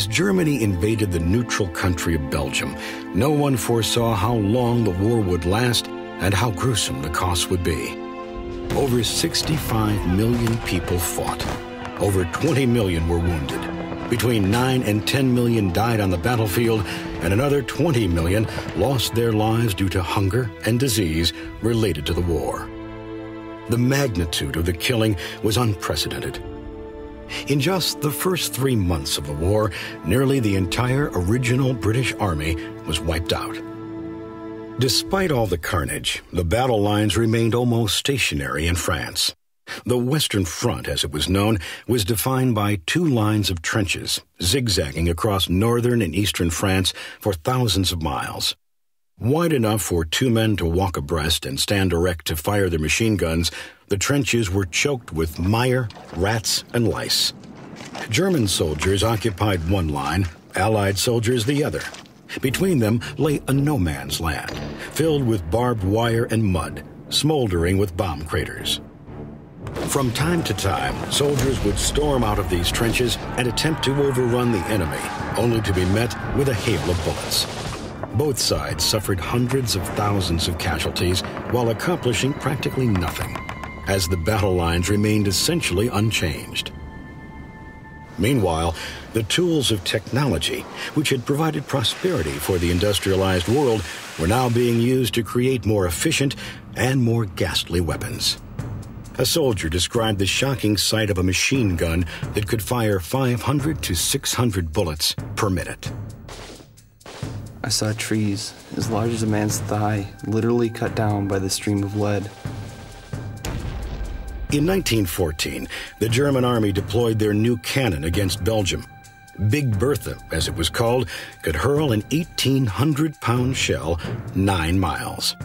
As Germany invaded the neutral country of Belgium, no one foresaw how long the war would last and how gruesome the costs would be. Over 65 million people fought. Over 20 million were wounded. Between 9 and 10 million died on the battlefield, and another 20 million lost their lives due to hunger and disease related to the war. The magnitude of the killing was unprecedented. In just the first 3 months of the war, nearly the entire original British Army was wiped out. Despite all the carnage, the battle lines remained almost stationary in France. The Western Front, as it was known, was defined by 2 lines of trenches, zigzagging across northern and eastern France for thousands of miles. Wide enough for 2 men to walk abreast and stand erect to fire their machine guns, the trenches were choked with mire, rats, and lice. German soldiers occupied one line, Allied soldiers the other. Between them lay a no-man's land, filled with barbed wire and mud, smoldering with bomb craters. From time to time, soldiers would storm out of these trenches and attempt to overrun the enemy, only to be met with a hail of bullets. Both sides suffered hundreds of thousands of casualties while accomplishing practically nothing, as the battle lines remained essentially unchanged. Meanwhile, the tools of technology, which had provided prosperity for the industrialized world, were now being used to create more efficient and more ghastly weapons. A soldier described the shocking sight of a machine gun that could fire 500 to 600 bullets per minute. I saw trees as large as a man's thigh literally cut down by the stream of lead. In 1914, the German army deployed their new cannon against Belgium. Big Bertha, as it was called, could hurl an 1,800-pound shell 9 miles.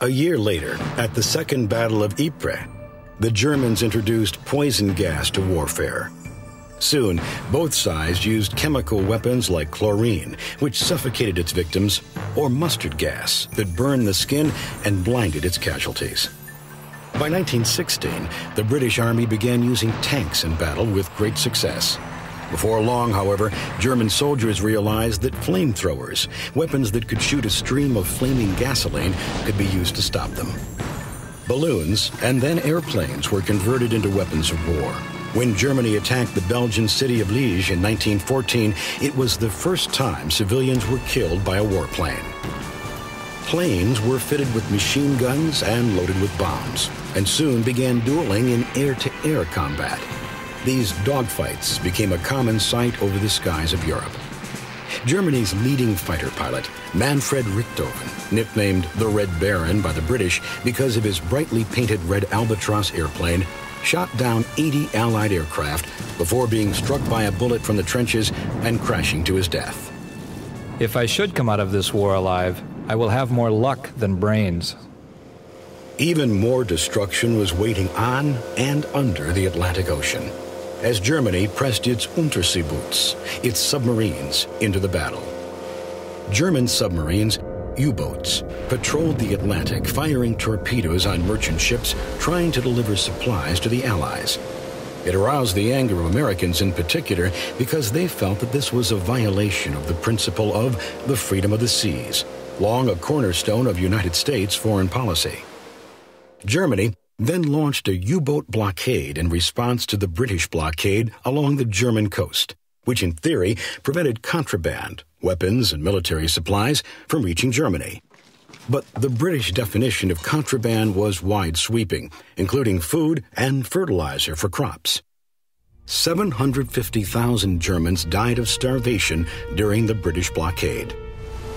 A year later, at the Second Battle of Ypres, the Germans introduced poison gas to warfare. Soon, both sides used chemical weapons like chlorine, which suffocated its victims, or mustard gas that burned the skin and blinded its casualties. By 1916, the British Army began using tanks in battle with great success. Before long, however, German soldiers realized that flamethrowers, weapons that could shoot a stream of flaming gasoline, could be used to stop them. Balloons and then airplanes were converted into weapons of war. When Germany attacked the Belgian city of Liège in 1914, it was the first time civilians were killed by a warplane. Planes were fitted with machine guns and loaded with bombs, and soon began dueling in air-to-air combat. These dogfights became a common sight over the skies of Europe. Germany's leading fighter pilot, Manfred Richthofen, nicknamed the Red Baron by the British because of his brightly painted red Albatros airplane, shot down 80 Allied aircraft before being struck by a bullet from the trenches and crashing to his death. If I should come out of this war alive, I will have more luck than brains. Even more destruction was waiting on and under the Atlantic Ocean, as Germany pressed its Unterseeboots, its submarines, into the battle. German submarines, U-boats, patrolled the Atlantic, firing torpedoes on merchant ships trying to deliver supplies to the Allies. It aroused the anger of Americans in particular because they felt that this was a violation of the principle of the freedom of the seas, long a cornerstone of United States foreign policy. Germany then launched a U-boat blockade in response to the British blockade along the German coast, which in theory prevented contraband, weapons, and military supplies from reaching Germany. But the British definition of contraband was wide-sweeping, including food and fertilizer for crops. 750,000 Germans died of starvation during the British blockade.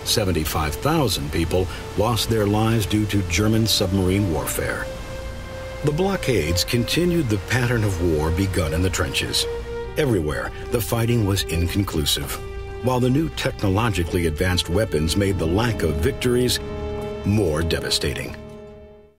75,000 people lost their lives due to German submarine warfare. The blockades continued the pattern of war begun in the trenches. Everywhere, the fighting was inconclusive, while the new technologically advanced weapons made the lack of victories more devastating.